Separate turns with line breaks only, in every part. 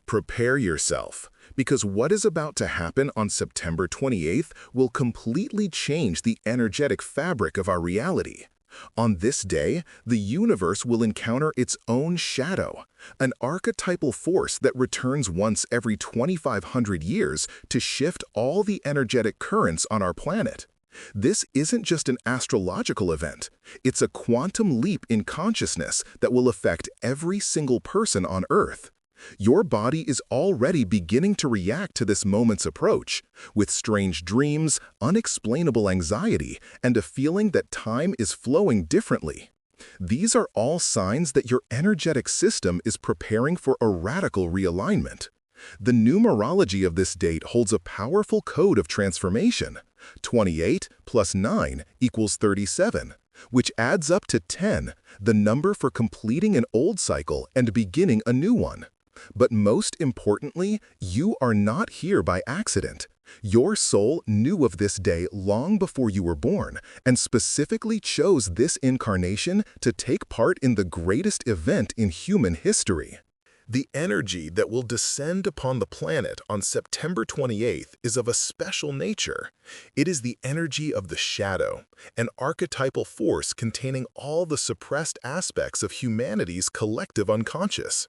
Prepare yourself, because what is about to happen on September 28th will completely change the energetic fabric of our reality. On this day, the universe will encounter its own shadow, an archetypal force that returns once every 2,500 years to shift all the energetic currents on our planet. This isn't just an astrological event, it's a quantum leap in consciousness that will affect every single person on Earth. Your body is already beginning to react to this moment's approach, with strange dreams, unexplainable anxiety, and a feeling that time is flowing differently. These are all signs that your energetic system is preparing for a radical realignment. The numerology of this date holds a powerful code of transformation. 28 plus 9 equals 37, which adds up to 10, the number for completing an old cycle and beginning a new one. But most importantly, you are not here by accident. Your soul knew of this day long before you were born and specifically chose this incarnation to take part in the greatest event in human history. The energy that will descend upon the planet on September 28th is of a special nature. It is the energy of the shadow, an archetypal force containing all the suppressed aspects of humanity's collective unconscious.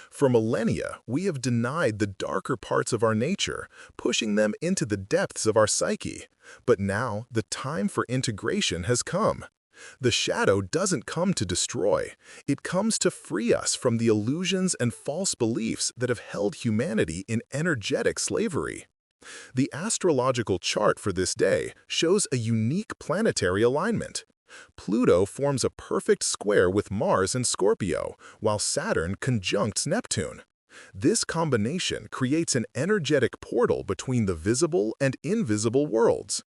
For millennia, we have denied the darker parts of our nature, pushing them into the depths of our psyche. But now, the time for integration has come. The shadow doesn't come to destroy. It comes to free us from the illusions and false beliefs that have held humanity in energetic slavery. The astrological chart for this day shows a unique planetary alignment. Pluto forms a perfect square with Mars and Scorpio, while Saturn conjuncts Neptune. This combination creates an energetic portal between the visible and invisible worlds.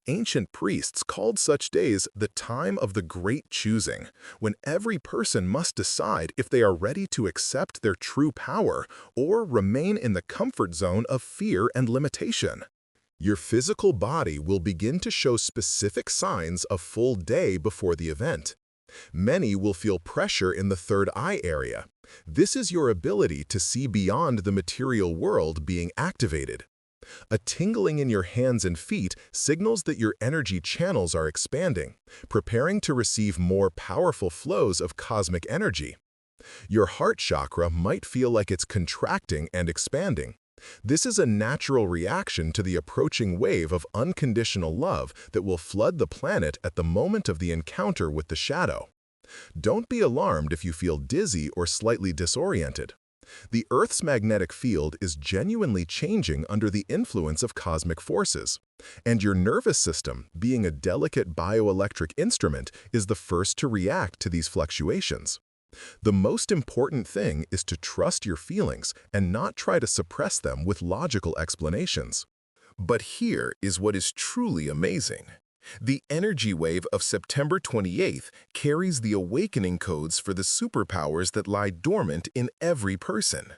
Ancient priests called such days the time of the great choosing, when every person must decide if they are ready to accept their true power or remain in the comfort zone of fear and limitation. Your physical body will begin to show specific signs a full day before the event. Many will feel pressure in the third eye area. This is your ability to see beyond the material world being activated. A tingling in your hands and feet signals that your energy channels are expanding, preparing to receive more powerful flows of cosmic energy. Your heart chakra might feel like it's contracting and expanding. This is a natural reaction to the approaching wave of unconditional love that will flood the planet at the moment of the encounter with the shadow. Don't be alarmed if you feel dizzy or slightly disoriented. The Earth's magnetic field is genuinely changing under the influence of cosmic forces, and your nervous system, being a delicate bioelectric instrument, is the first to react to these fluctuations. The most important thing is to trust your feelings and not try to suppress them with logical explanations. But here is what is truly amazing. The energy wave of September 28th carries the awakening codes for the superpowers that lie dormant in every person.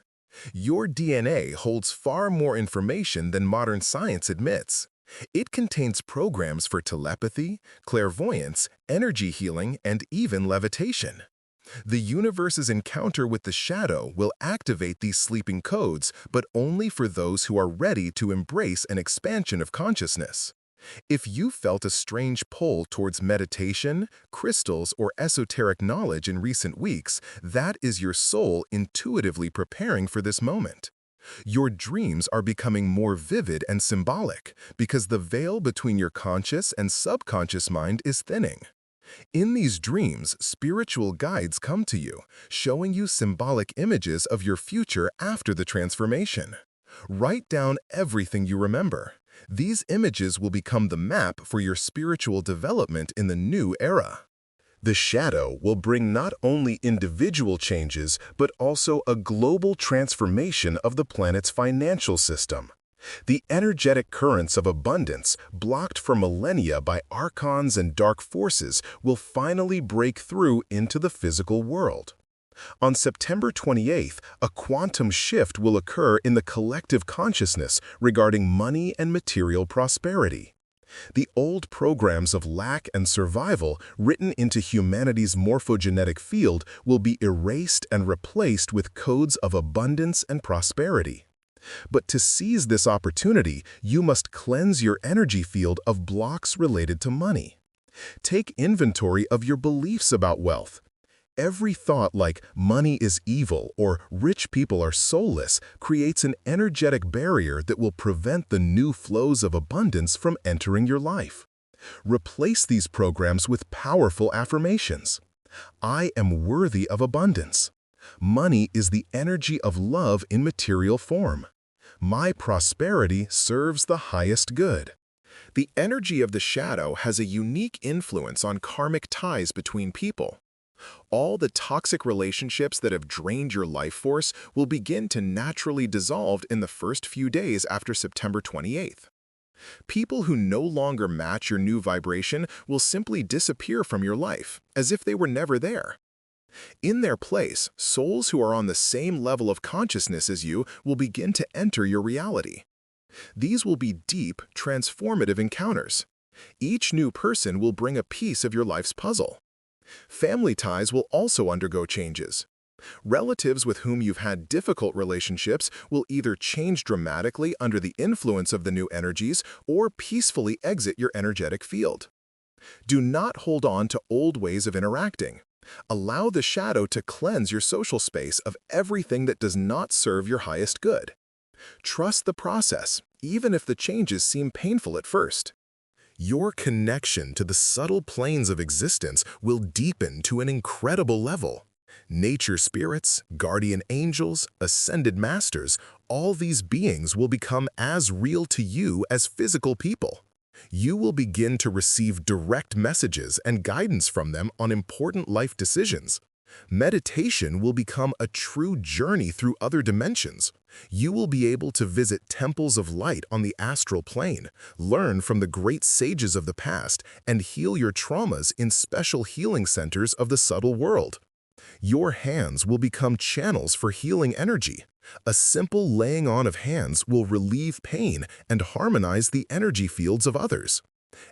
Your DNA holds far more information than modern science admits. It contains programs for telepathy, clairvoyance, energy healing, and even levitation. The universe's encounter with the shadow will activate these sleeping codes, but only for those who are ready to embrace an expansion of consciousness. If you felt a strange pull towards meditation, crystals, or esoteric knowledge in recent weeks, that is your soul intuitively preparing for this moment. Your dreams are becoming more vivid and symbolic because the veil between your conscious and subconscious mind is thinning. In these dreams, spiritual guides come to you, showing you symbolic images of your future after the transformation. Write down everything you remember. These images will become the map for your spiritual development in the new era. The shadow will bring not only individual changes, but also a global transformation of the planet's financial system. The energetic currents of abundance, blocked for millennia by archons and dark forces, will finally break through into the physical world. On September 28th, a quantum shift will occur in the collective consciousness regarding money and material prosperity. The old programs of lack and survival written into humanity's morphogenetic field will be erased and replaced with codes of abundance and prosperity. But to seize this opportunity, you must cleanse your energy field of blocks related to money. Take inventory of your beliefs about wealth. Every thought like money is evil or rich people are soulless creates an energetic barrier that will prevent the new flows of abundance from entering your life. Replace these programs with powerful affirmations. I am worthy of abundance. Money is the energy of love in material form. My prosperity serves the highest good. The energy of the shadow has a unique influence on karmic ties between people. All the toxic relationships that have drained your life force will begin to naturally dissolve in the first few days after September 28th. People who no longer match your new vibration will simply disappear from your life, as if they were never there. In their place, souls who are on the same level of consciousness as you will begin to enter your reality. These will be deep, transformative encounters. Each new person will bring a piece of your life's puzzle. Family ties will also undergo changes. Relatives with whom you've had difficult relationships will either change dramatically under the influence of the new energies or peacefully exit your energetic field. Do not hold on to old ways of interacting. Allow the shadow to cleanse your social space of everything that does not serve your highest good. Trust the process, even if the changes seem painful at first. Your connection to the subtle planes of existence will deepen to an incredible level. Nature spirits, guardian angels, ascended masters, all these beings will become as real to you as physical people. You will begin to receive direct messages and guidance from them on important life decisions. Meditation will become a true journey through other dimensions. You will be able to visit temples of light on the astral plane, learn from the great sages of the past, and heal your traumas in special healing centers of the subtle world. Your hands will become channels for healing energy. A simple laying on of hands will relieve pain and harmonize the energy fields of others.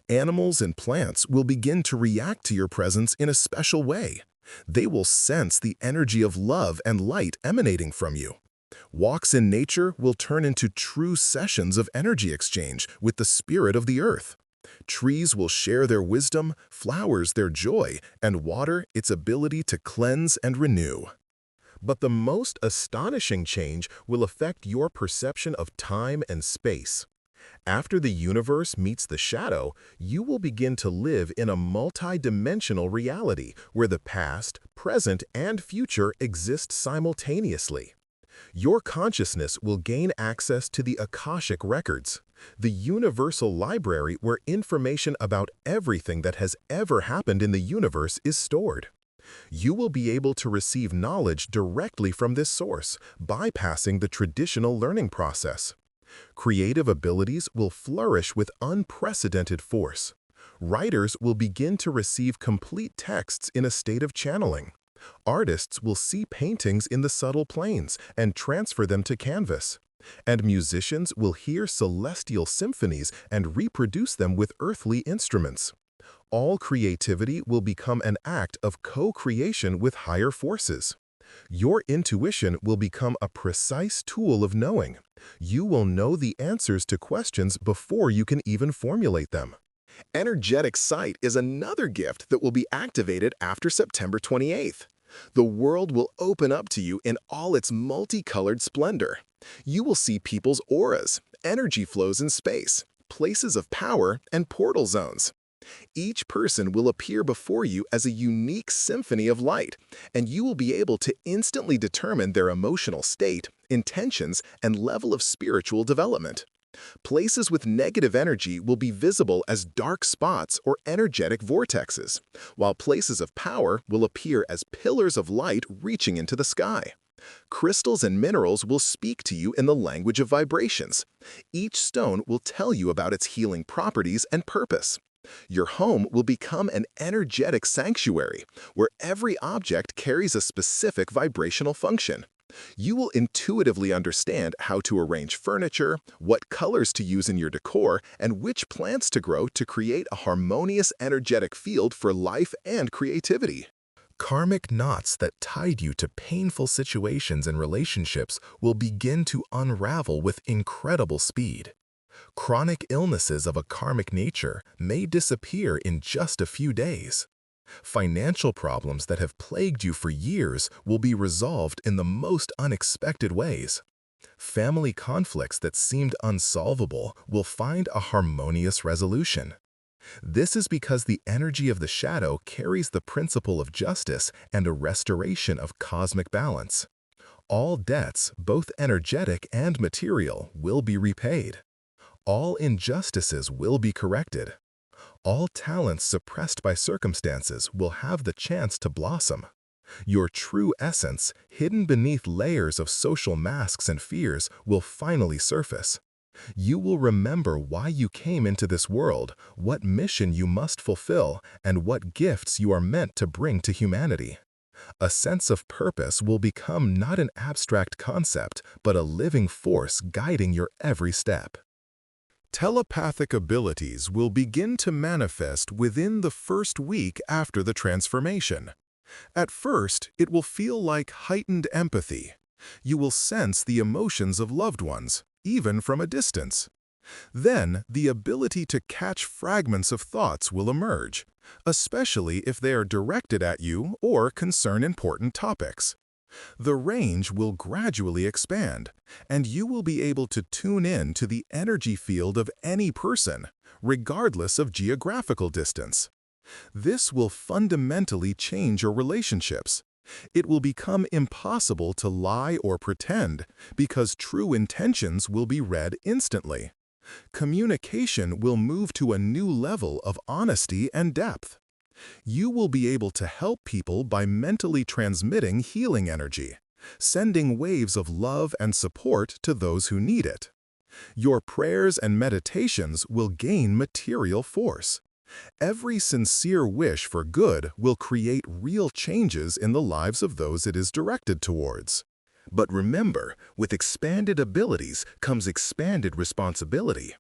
Animals and plants will begin to react to your presence in a special way. They will sense the energy of love and light emanating from you. Walks in nature will turn into true sessions of energy exchange with the spirit of the earth. Trees will share their wisdom, flowers their joy, and water its ability to cleanse and renew. But the most astonishing change will affect your perception of time and space. After the universe meets the shadow, you will begin to live in a multi-dimensional reality where the past, present, and future exist simultaneously. Your consciousness will gain access to the Akashic Records, the universal library where information about everything that has ever happened in the universe is stored. You will be able to receive knowledge directly from this source, bypassing the traditional learning process. Creative abilities will flourish with unprecedented force. Writers will begin to receive complete texts in a state of channeling. Artists will see paintings in the subtle planes and transfer them to canvas. And musicians will hear celestial symphonies and reproduce them with earthly instruments. All creativity will become an act of co-creation with higher forces. Your intuition will become a precise tool of knowing. You will know the answers to questions before you can even formulate them. Energetic sight is another gift that will be activated after September 28th. The world will open up to you in all its multicolored splendor. You will see people's auras, energy flows in space, places of power, and portal zones. Each person will appear before you as a unique symphony of light, and you will be able to instantly determine their emotional state, intentions, and level of spiritual development. Places with negative energy will be visible as dark spots or energetic vortexes, while places of power will appear as pillars of light reaching into the sky. Crystals and minerals will speak to you in the language of vibrations. Each stone will tell you about its healing properties and purpose. Your home will become an energetic sanctuary, where every object carries a specific vibrational function. You will intuitively understand how to arrange furniture, what colors to use in your decor, and which plants to grow to create a harmonious, energetic field for life and creativity. Karmic knots that tied you to painful situations and relationships will begin to unravel with incredible speed. Chronic illnesses of a karmic nature may disappear in just a few days. Financial problems that have plagued you for years will be resolved in the most unexpected ways. Family conflicts that seemed unsolvable will find a harmonious resolution. This is because the energy of the shadow carries the principle of justice and a restoration of cosmic balance. All debts, both energetic and material, will be repaid. All injustices will be corrected. All talents suppressed by circumstances will have the chance to blossom. Your true essence, hidden beneath layers of social masks and fears, will finally surface. You will remember why you came into this world, what mission you must fulfill, and what gifts you are meant to bring to humanity. A sense of purpose will become not an abstract concept, but a living force guiding your every step. Telepathic abilities will begin to manifest within the first week after the transformation. At first, it will feel like heightened empathy. You will sense the emotions of loved ones, even from a distance. Then, the ability to catch fragments of thoughts will emerge, especially if they are directed at you or concern important topics. The range will gradually expand, and you will be able to tune in to the energy field of any person, regardless of geographical distance. This will fundamentally change your relationships. It will become impossible to lie or pretend because true intentions will be read instantly. Communication will move to a new level of honesty and depth. You will be able to help people by mentally transmitting healing energy, sending waves of love and support to those who need it. Your prayers and meditations will gain material force. Every sincere wish for good will create real changes in the lives of those it is directed towards. But remember, with expanded abilities comes expanded responsibility.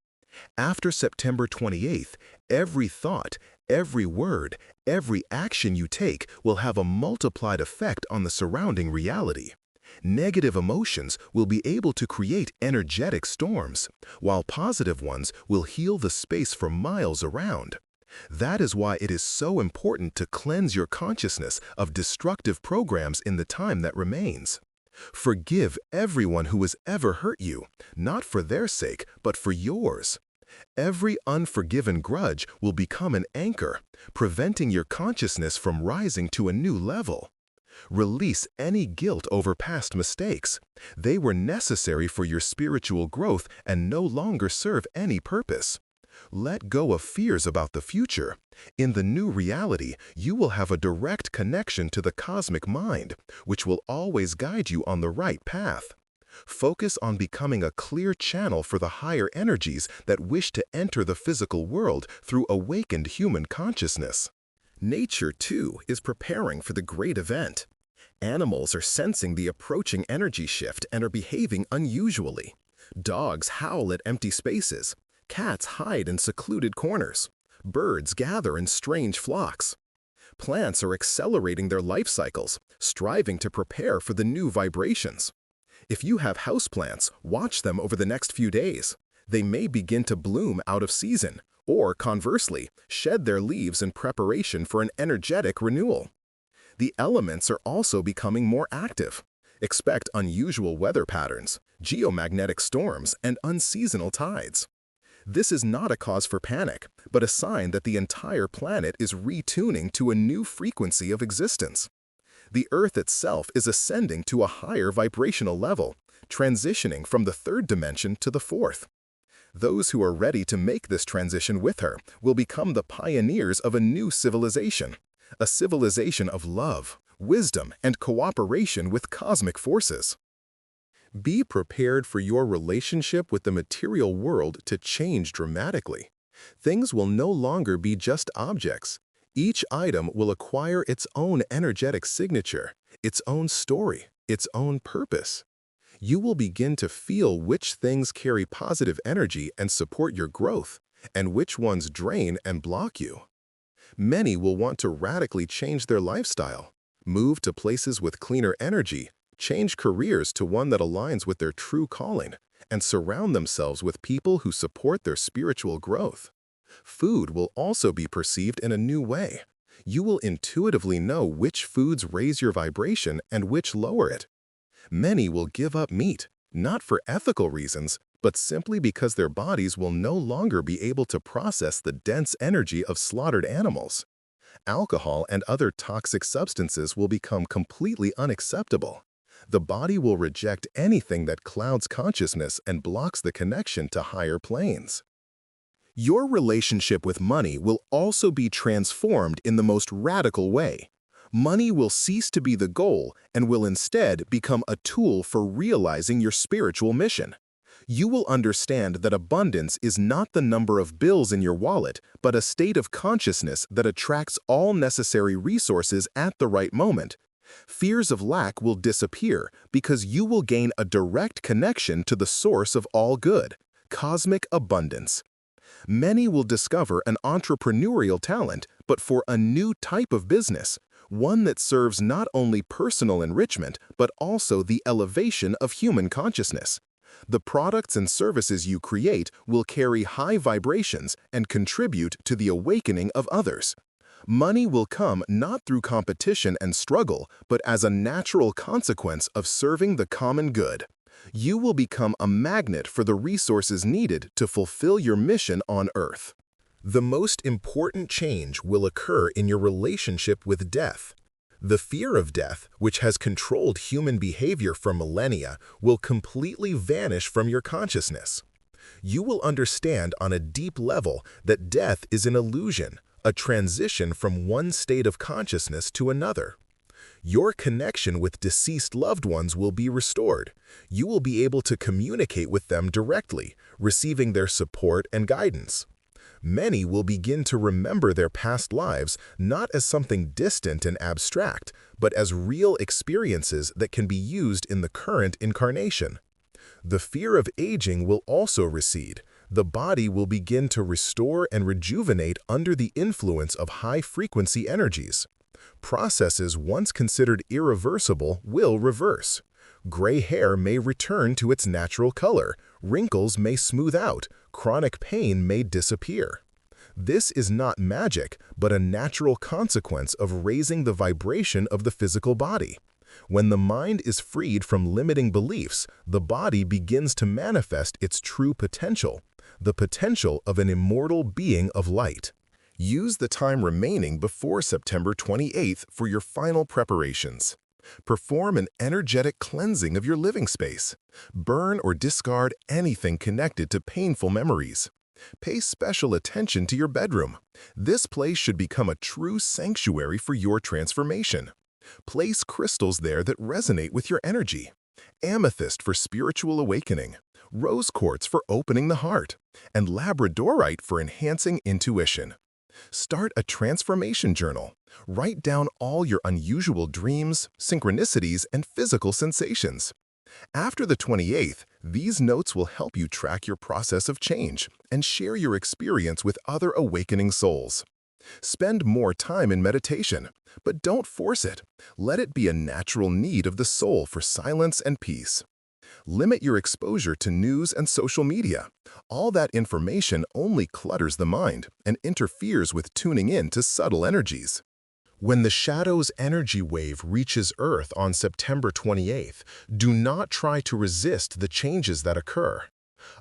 After September 28th, every thought, every word, every action you take will have a multiplied effect on the surrounding reality. Negative emotions will be able to create energetic storms, while positive ones will heal the space for miles around. That is why it is so important to cleanse your consciousness of destructive programs in the time that remains. Forgive everyone who has ever hurt you, not for their sake, but for yours. Every unforgiven grudge will become an anchor, preventing your consciousness from rising to a new level. Release any guilt over past mistakes. They were necessary for your spiritual growth and no longer serve any purpose. Let go of fears about the future. In the new reality, you will have a direct connection to the cosmic mind, which will always guide you on the right path. Focus on becoming a clear channel for the higher energies that wish to enter the physical world through awakened human consciousness. Nature, too, is preparing for the great event. Animals are sensing the approaching energy shift and are behaving unusually. Dogs howl at empty spaces. Cats hide in secluded corners. Birds gather in strange flocks. Plants are accelerating their life cycles, striving to prepare for the new vibrations. If you have houseplants, watch them over the next few days. They may begin to bloom out of season, or conversely, shed their leaves in preparation for an energetic renewal. The elements are also becoming more active. Expect unusual weather patterns, geomagnetic storms, and unseasonal tides. This is not a cause for panic, but a sign that the entire planet is retuning to a new frequency of existence. The Earth itself is ascending to a higher vibrational level, transitioning from the third dimension to the fourth. Those who are ready to make this transition with her will become the pioneers of a new civilization, a civilization of love, wisdom, and cooperation with cosmic forces. Be prepared for your relationship with the material world to change dramatically. Things will no longer be just objects. Each item will acquire its own energetic signature, its own story, its own purpose. You will begin to feel which things carry positive energy and support your growth, and which ones drain and block you. Many will want to radically change their lifestyle, move to places with cleaner energy, change careers to one that aligns with their true calling, and surround themselves with people who support their spiritual growth. Food will also be perceived in a new way. You will intuitively know which foods raise your vibration and which lower it. Many will give up meat, not for ethical reasons, but simply because their bodies will no longer be able to process the dense energy of slaughtered animals. Alcohol and other toxic substances will become completely unacceptable. The body will reject anything that clouds consciousness and blocks the connection to higher planes. Your relationship with money will also be transformed in the most radical way. Money will cease to be the goal and will instead become a tool for realizing your spiritual mission. You will understand that abundance is not the number of bills in your wallet, but a state of consciousness that attracts all necessary resources at the right moment. Fears of lack will disappear because you will gain a direct connection to the source of all good, cosmic abundance. Many will discover an entrepreneurial talent, but for a new type of business, one that serves not only personal enrichment, but also the elevation of human consciousness. The products and services you create will carry high vibrations and contribute to the awakening of others. Money will come not through competition and struggle, but as a natural consequence of serving the common good. You will become a magnet for the resources needed to fulfill your mission on Earth. The most important change will occur in your relationship with death. The fear of death, which has controlled human behavior for millennia, will completely vanish from your consciousness. You will understand on a deep level that death is an illusion, a transition from one state of consciousness to another. Your connection with deceased loved ones will be restored. You will be able to communicate with them directly, receiving their support and guidance. Many will begin to remember their past lives not as something distant and abstract, but as real experiences that can be used in the current incarnation. The fear of aging will also recede. The body will begin to restore and rejuvenate under the influence of high-frequency energies. Processes once considered irreversible will reverse. Gray hair may return to its natural color, wrinkles may smooth out, chronic pain may disappear. This is not magic, but a natural consequence of raising the vibration of the physical body. When the mind is freed from limiting beliefs, the body begins to manifest its true potential, the potential of an immortal being of light. Use the time remaining before September 28th for your final preparations. Perform an energetic cleansing of your living space. Burn or discard anything connected to painful memories. Pay special attention to your bedroom. This place should become a true sanctuary for your transformation. Place crystals there that resonate with your energy. Amethyst for spiritual awakening, rose quartz for opening the heart, and labradorite for enhancing intuition. Start a transformation journal. Write down all your unusual dreams, synchronicities, and physical sensations. After the 28th, these notes will help you track your process of change and share your experience with other awakening souls. Spend more time in meditation, but don't force it. Let it be a natural need of the soul for silence and peace. Limit your exposure to news and social media. All that information only clutters the mind and interferes with tuning in to subtle energies. When the shadow's energy wave reaches Earth on September 28th, do not try to resist the changes that occur.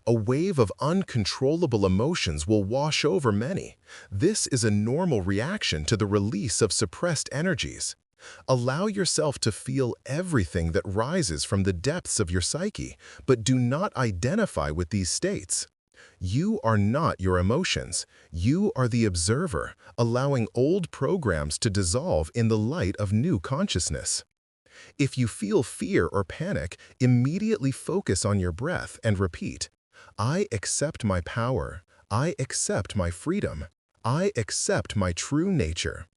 A wave of uncontrollable emotions will wash over many. This is a normal reaction to the release of suppressed energies. Allow yourself to feel everything that rises from the depths of your psyche, but do not identify with these states. You are not your emotions. You are the observer, allowing old programs to dissolve in the light of new consciousness. If you feel fear or panic, immediately focus on your breath and repeat, "I accept my power. I accept my freedom. I accept my true nature."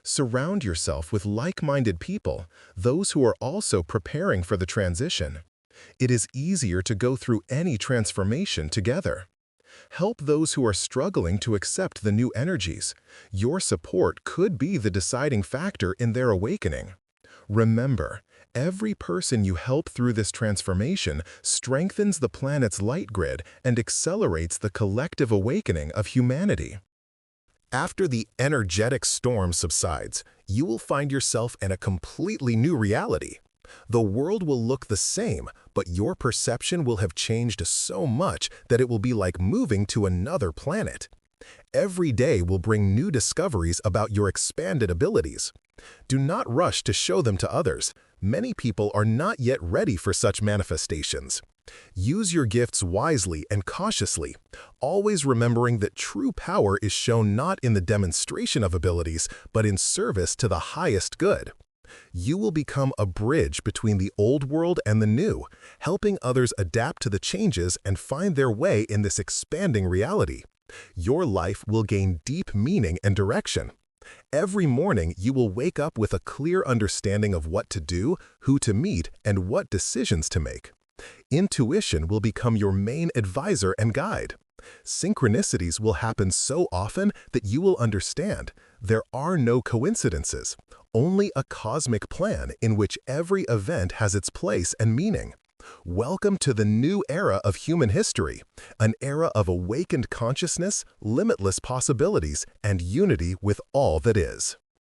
Surround yourself with like-minded people, those who are also preparing for the transition. It is easier to go through any transformation together. Help those who are struggling to accept the new energies. Your support could be the deciding factor in their awakening. Remember, every person you help through this transformation strengthens the planet's light grid and accelerates the collective awakening of humanity. After the energetic storm subsides, you will find yourself in a completely new reality. The world will look the same, but your perception will have changed so much that it will be like moving to another planet. Every day will bring new discoveries about your expanded abilities. Do not rush to show them to others. Many people are not yet ready for such manifestations. Use your gifts wisely and cautiously, always remembering that true power is shown not in the demonstration of abilities, but in service to the highest good. You will become a bridge between the old world and the new, helping others adapt to the changes and find their way in this expanding reality. Your life will gain deep meaning and direction. Every morning, you will wake up with a clear understanding of what to do, who to meet, and what decisions to make. Intuition will become your main advisor and guide. Synchronicities will happen so often that you will understand there are no coincidences, only a cosmic plan in which every event has its place and meaning. Welcome to the new era of human history, an era of awakened consciousness, limitless possibilities, and unity with all that is.